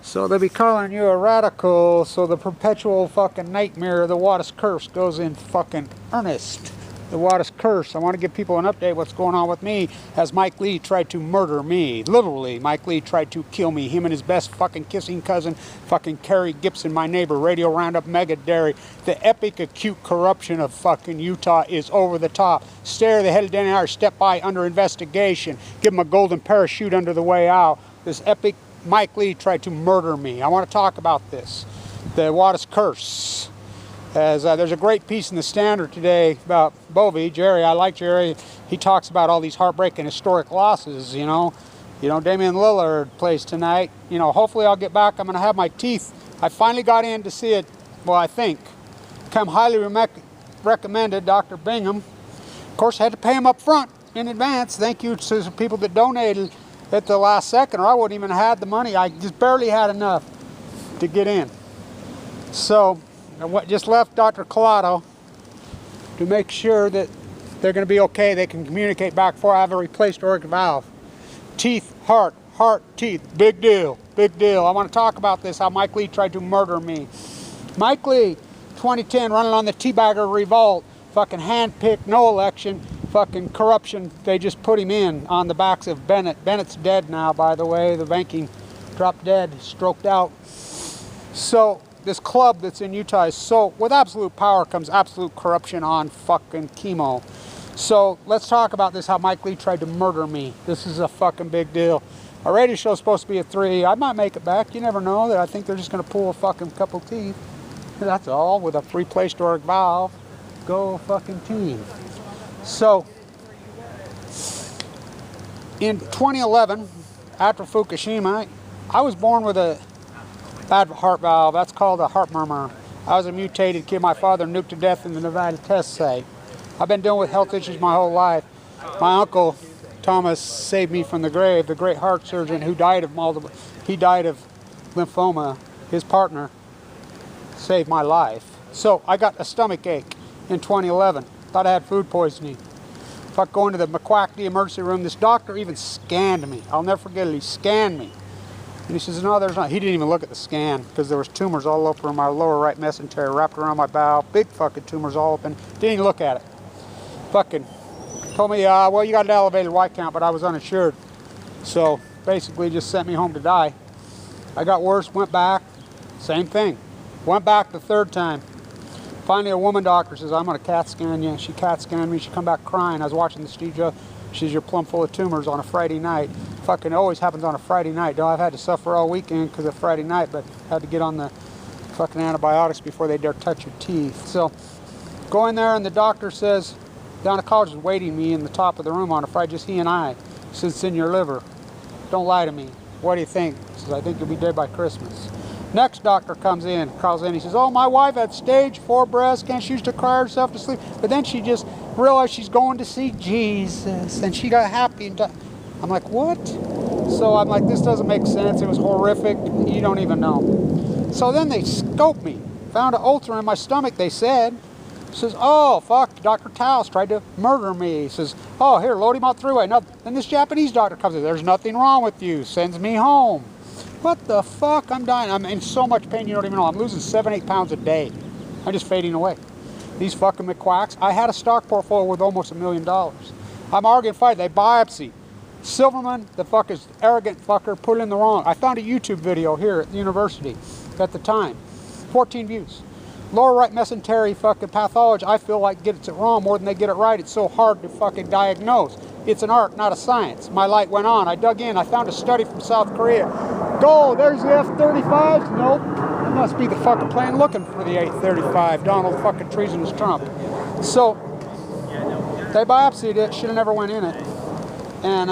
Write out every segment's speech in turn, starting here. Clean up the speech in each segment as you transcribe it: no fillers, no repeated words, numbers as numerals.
So they'll be calling you a radical, so the perpetual fucking nightmare of the Wattis curse goes in fucking earnest. The Wattis curse. I want to give people an update what's going on with me as Mike Lee tried to murder me. Literally, Mike Lee tried to kill me. Him and his best fucking kissing cousin, fucking Kerry Gibson, my neighbor, Radio Roundup, Mega Dairy. The epic acute corruption of fucking Utah is over the top. Stare the head of Denny Irish, step by under investigation. Give him a golden parachute under the way out. This epic Mike Lee tried to murder me. I want to talk about this. The Wattis curse. As there's a great piece in the Standard today about Bovey, Jerry. I like Jerry. He talks about all these heartbreaking historic losses, you know. Damian Lillard plays tonight. Hopefully I'll get back. I'm going to have my teeth. I finally got in to see it, well, I think. Come highly recommended, Dr. Bingham. Of course, I had to pay him up front in advance. Thank you to the people that donated at the last second, or I wouldn't even have had the money. I just barely had enough to get in. So I just left Dr. Collado to make sure that they're going to be okay. They can communicate back before I have a replaced aortic valve. Teeth, heart, teeth. Big deal, big deal. I want to talk about this, how Mike Lee tried to murder me. Mike Lee, 2010, running on the teabagger revolt. Fucking handpicked, no election. Fucking corruption. They just put him in on the backs of Bennett. Bennett's dead now, by the way. The banking dropped dead, stroked out. So this club that's in Utah is so, with absolute power comes absolute corruption on fucking chemo. So let's talk about this, how Mike Lee tried to murder me. This is a fucking big deal. Our radio show's supposed to be at 3. I might make it back. You never know. I think they're just going to pull a fucking couple teeth. That's all, with a replaced aortic valve. Go fucking team. So, in 2011, after Fukushima, I was born with a bad heart valve. That's called a heart murmur. I was a mutated kid. My father nuked to death in the Nevada test site. I've been dealing with health issues my whole life. My uncle, Thomas, saved me from the grave. The great heart surgeon who died of lymphoma, his partner, saved my life. So, I got a stomach ache in 2011. Thought I had food poisoning. Fuck, going to the McQuack-D emergency room. This doctor even scanned me. I'll never forget it. He scanned me. And he says, no, there's not. He didn't even look at the scan because there was tumors all over my lower right mesentery, wrapped around my bowel. Big fucking tumors all open. Didn't even look at it. Fucking told me, well, you got an elevated white count, but I was uninsured. So basically just sent me home to die. I got worse, went back. Same thing. Went back the third time. Finally, a woman doctor says, I'm going to CAT scan you. She CAT scanned me. She come back crying. I was watching the Steve Joe. She says, you're plumb full of tumors on a Friday night. Fucking always happens on a Friday night. I've had to suffer all weekend because of Friday night, but had to get on the fucking antibiotics before they dare touch your teeth. So, go in there and the doctor says, gynecologist is waiting me in the top of the room on a Friday, just he and I. He says, it's in your liver. Don't lie to me. What do you think? He says, I think you'll be dead by Christmas. Next doctor calls in, he says, oh, my wife had stage 4 breast cancer. She used to cry herself to sleep, but then she just realized she's going to see Jesus, and she got happy and died. I'm like, what? So I'm like, this doesn't make sense. It was horrific. You don't even know. So then they scoped me, found an ulcer in my stomach, they said. Says, oh, fuck, Dr. Taos tried to murder me. He says, oh, here, load him out 3-way. Now, then this Japanese doctor comes in, there's nothing wrong with you, sends me home. What the fuck? I'm dying. I'm in so much pain you don't even know. I'm losing 7-8 pounds a day. I'm just fading away. These fucking McQuacks. I had a stock portfolio with almost $1 million. I'm arguing fight. They biopsy. Silverman, the fuck is arrogant fucker, put in the wrong. I found a YouTube video here at the university at the time. 14 views. Lower right mesentery fucking pathology, I feel like gets it wrong more than they get it right. It's so hard to fucking diagnose. It's an art, not a science. My light went on. I dug in. I found a study from South Korea. Go, there's the F-35s. Nope. It must be the fucking plane looking for the F-35. Donald fucking treasonous Trump. So, they biopsied it. Should have never went in it. And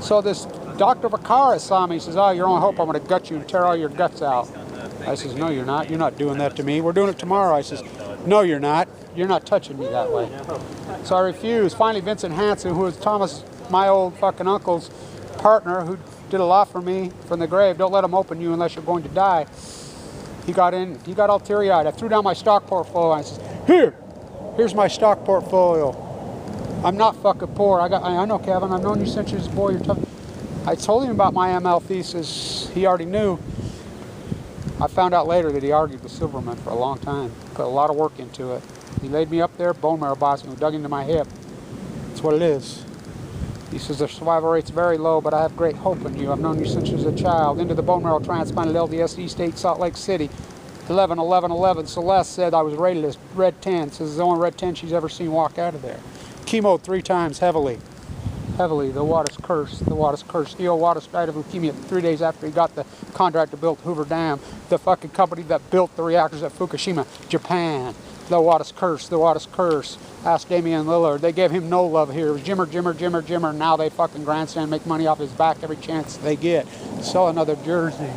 so this Dr. Vaccaro saw me. He says, oh, your only hope, I'm going to gut you and tear all your guts out. I says, no, you're not. You're not doing that to me. We're doing it tomorrow. I says, no, you're not. You're not touching me that way. So I refused. Finally, Vincent Hansen, who was Thomas, my old fucking uncle's partner, who did a lot for me from the grave. Don't let him open you unless you're going to die. He got in. He got all teary-eyed. I threw down my stock portfolio. And I says, here's my stock portfolio. I'm not fucking poor. I know, Kevin. I've known you since you was a boy. You're tough. I told him about my ML thesis. He already knew. I found out later that he argued with Silverman for a long time. Put a lot of work into it. He laid me up there, bone marrow biopsy, dug into my hip. That's what it is. He says the survival rate's very low, but I have great hope in you. I've known you since you was a child. Into the bone marrow transplant at LDS State, Salt Lake City. 11/11/11. Celeste said I was rated as red 10. Says it's the only red 10 she's ever seen walk out of there. Chemo 3 times heavily. Heavily. The water's cursed. The water's cursed. Theo Waters died of leukemia 3 days after he got the contract to build Hoover Dam. The fucking company that built the reactors at Fukushima, Japan. The water's cursed. The water's cursed. Ask Damian Lillard. They gave him no love here. It was Jimmer, Jimmer, Jimmer, Jimmer. Now they fucking grandstand, make money off his back every chance they get. Sell another jersey.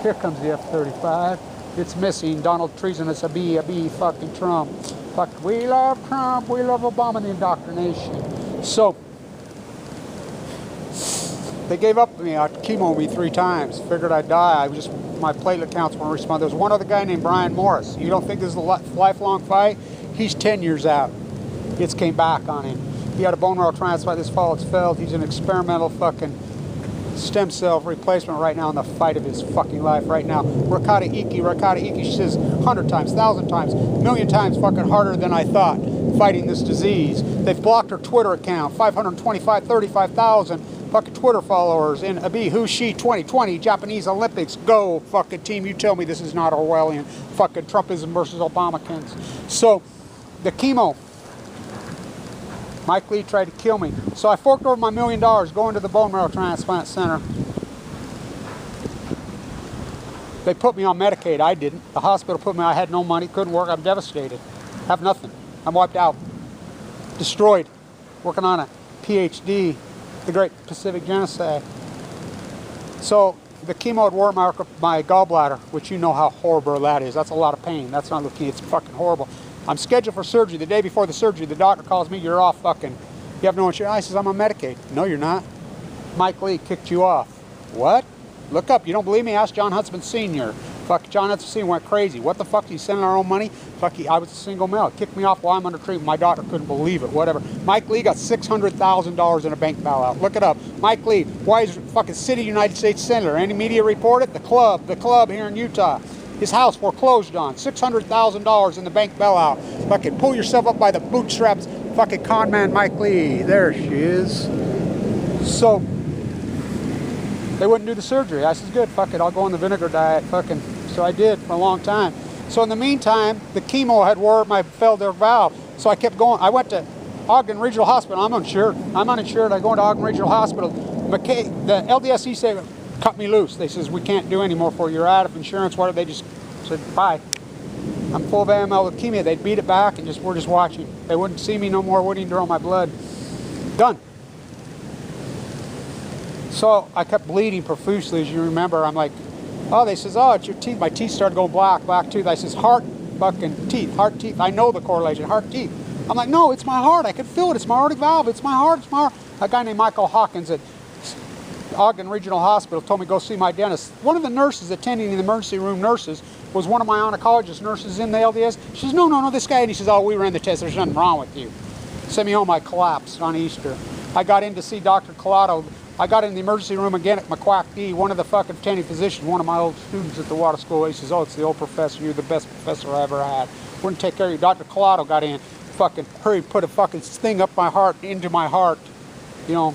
Here comes the F-35. It's missing. Donald treasonous, a B, fucking Trump. Fuck, we love Trump. We love Obama and the indoctrination. So, they gave up me, chemoed me 3 times. Figured I'd die. My platelet counts weren't responding. There was one other guy named Brian Morris. You don't think this is a lifelong fight? He's 10 years out. It's came back on him. He had a bone marrow transplant this fall. It's failed. He's an experimental fucking stem cell replacement right now in the fight of his fucking life right now. Rakata Iki, she says 100 times, 1,000 times, 1,000,000 times fucking harder than I thought fighting this disease. They've blocked her Twitter account. 35,000 fucking Twitter followers in Abi, who's she, 2020, Japanese Olympics, go fucking team, you tell me this is not Orwellian, fucking Trumpism versus Obamacans. So, the chemo, Mike Lee tried to kill me. So I forked over my $1 million going to the bone marrow transplant center. They put me on Medicaid, I didn't. The hospital put me, I had no money, couldn't work, I'm devastated. Have nothing, I'm wiped out, destroyed, working on a Ph.D., the Great Pacific Genocide. So the chemo had worked my gallbladder, which you know how horrible that is. That's a lot of pain. That's not leukemia, it's fucking horrible. I'm scheduled for surgery. The day before the surgery, the doctor calls me, you're off fucking, you have no insurance. I says, I'm on Medicaid. No, you're not. Mike Lee kicked you off. What? Look up, you don't believe me? Ask John Huntsman Sr. Fuck, John Huntsman Sr. went crazy. What the fuck, he's sending our own money? Fuck, I was a single male. Kicked me off while I'm under treatment. My doctor couldn't believe it, whatever. Mike Lee got $600,000 in a bank bailout. Look it up. Mike Lee, why is fucking city United States Senator? Any media report it? The club here in Utah. His house foreclosed on. $600,000 in the bank bailout. Fucking pull yourself up by the bootstraps. Fucking con man Mike Lee. There she is. So, they wouldn't do the surgery. I said, good, fuck it, I'll go on the vinegar diet, fucking. So I did for a long time. So in the meantime, the chemo had worked my failed their valve. So I kept going. I went to Ogden Regional Hospital. I'm uninsured. I go into Ogden Regional Hospital. The LDSC said, cut me loose. They says, we can't do any more for you. You're out of insurance. What? They just said, bye. I'm full of AML leukemia. They'd beat it back and we're just watching. They wouldn't see me no more, wouldn't even draw my blood. Done. So I kept bleeding profusely, as you remember. I'm like, oh, they says, oh, it's your teeth. My teeth started going black tooth. I says, heart fucking teeth, heart teeth. I know the correlation, heart teeth. I'm like, no, it's my heart. I can feel it. It's my aortic valve. It's my heart. It's my heart. A guy named Michael Hawkins at Ogden Regional Hospital told me to go see my dentist. One of the nurses attending in the emergency room nurses was one of my oncologist nurses in the LDS. She says, no, this guy. And he says, oh, we ran the test. There's nothing wrong with you. Sent me home. I collapsed on Easter. I got in to see Dr. Collado. I got in the emergency room again at Ph.D, one of the fucking attending physicians, one of my old students at the water school. He says, oh, it's the old professor. You're the best professor I ever had. Wouldn't take care of you. Dr. Collado got in. Fucking hurried, put a fucking thing up my heart, into my heart. You know.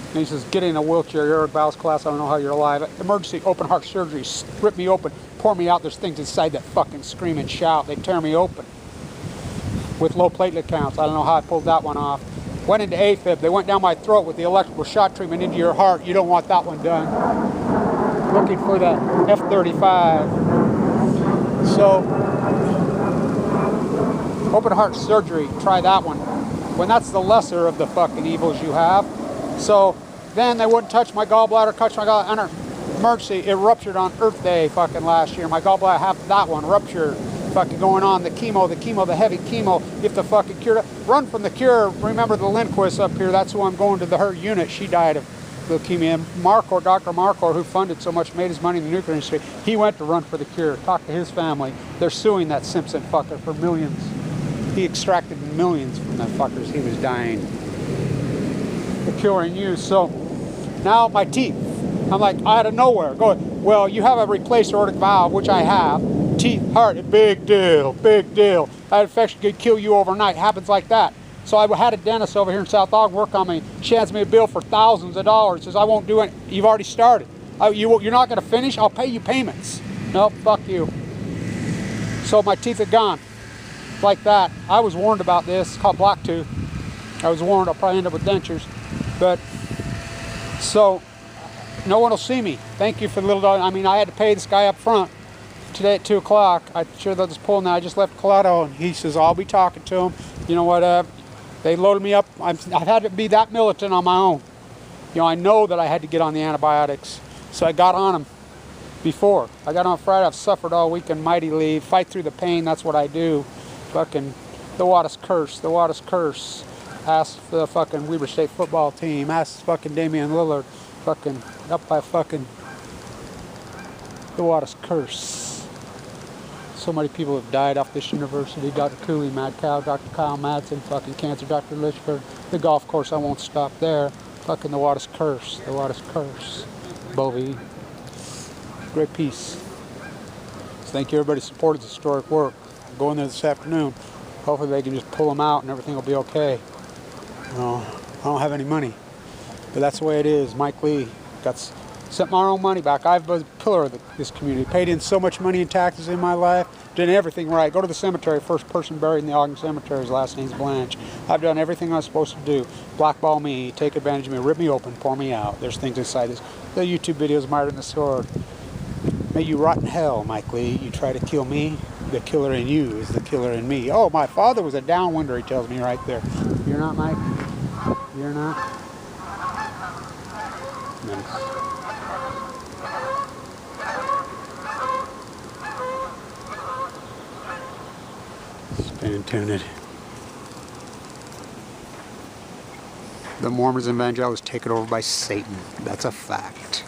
And he says, get in a wheelchair. You're at Bowles class. I don't know how you're alive. Emergency open heart surgery. Rip me open. Pour me out. There's things inside that fucking scream and shout. They tear me open. With low platelet counts. I don't know how I pulled that one off. Went into AFib. They went down my throat with the electrical shot treatment into your heart. You don't want that one done. Looking for that F-35. So, open heart surgery. Try that one. When that's the lesser of the fucking evils you have. So, then they wouldn't touch my gallbladder, touch my gallbladder. Emergency, it ruptured on Earth Day fucking last year. My gallbladder, half that one ruptured. Fucking going on, the chemo, the heavy chemo, if the fucking cure, run from the cure. Remember the Lindquist up here, that's who I'm going to her unit. She died of leukemia. Marcor, Dr. Marcor, who funded so much, made his money in the nuclear industry, he went to run for the cure, talked to his family. They're suing that Simpson fucker for millions. He extracted millions from that fuckers, he was dying. The cure in use. So Now my teeth. I'm like, out of nowhere, going, well, you have a replaced aortic valve, which I have. Teeth, heart, big deal, big deal. That infection could kill you overnight. Happens like that. So I had a dentist over here in South Ogden work on me. She hands me a bill for thousands of dollars. Says, I won't do it. You've already started. You're not going to finish? I'll pay you payments. Nope, fuck you. So my teeth are gone. Like that. I was warned about this. It's called black tooth. I was warned I'll probably end up with dentures. But, so, no one will see me. Thank you for the little dog. I mean, I had to pay this guy up front today at 2 o'clock. I'm sure they'll just pull now. I just left Colorado, and he says, I'll be talking to him. You know what, they loaded me up. I've had to be that militant on my own. You know, I know that I had to get on the antibiotics. So I got on them before. I got on Friday. I've suffered all weekend mightily. Fight through the pain. That's what I do. Fucking the Wattis curse. The Wattis curse. Ask the fucking Weber State football team. Ask fucking Damian Lillard. Fucking up by fucking the Wattis curse. So many people have died off this university. Dr. Cooley, Mad Cow, Dr. Kyle Madsen, fucking cancer, Dr. Litchford. The golf course, I won't stop there. Fucking the Wattis curse. The Wattis curse. Bovie. Great piece. So thank you everybody who supported this historic work. I'm going there this afternoon. Hopefully they can just pull them out and everything will be okay. You know, I don't have any money. But that's the way it is. Mike Lee sent my own money back. I've been a pillar of this community. Paid in so much money in taxes in my life. Done everything right. Go to the cemetery. First person buried in the Ogden Cemetery. His last name's Blanch. I've done everything I was supposed to do. Blackball me. Take advantage of me. Rip me open. Pour me out. There's things inside this. The YouTube videos, Martyr than the Sword. May you rot in hell, Mike Lee. You try to kill me. The killer in you is the killer in me. Oh, my father was a downwinder, he tells me right there. You're not, Mike? You're not? Nice. Spin and tune it. The Mormons and evangelicals taken over by Satan. That's a fact.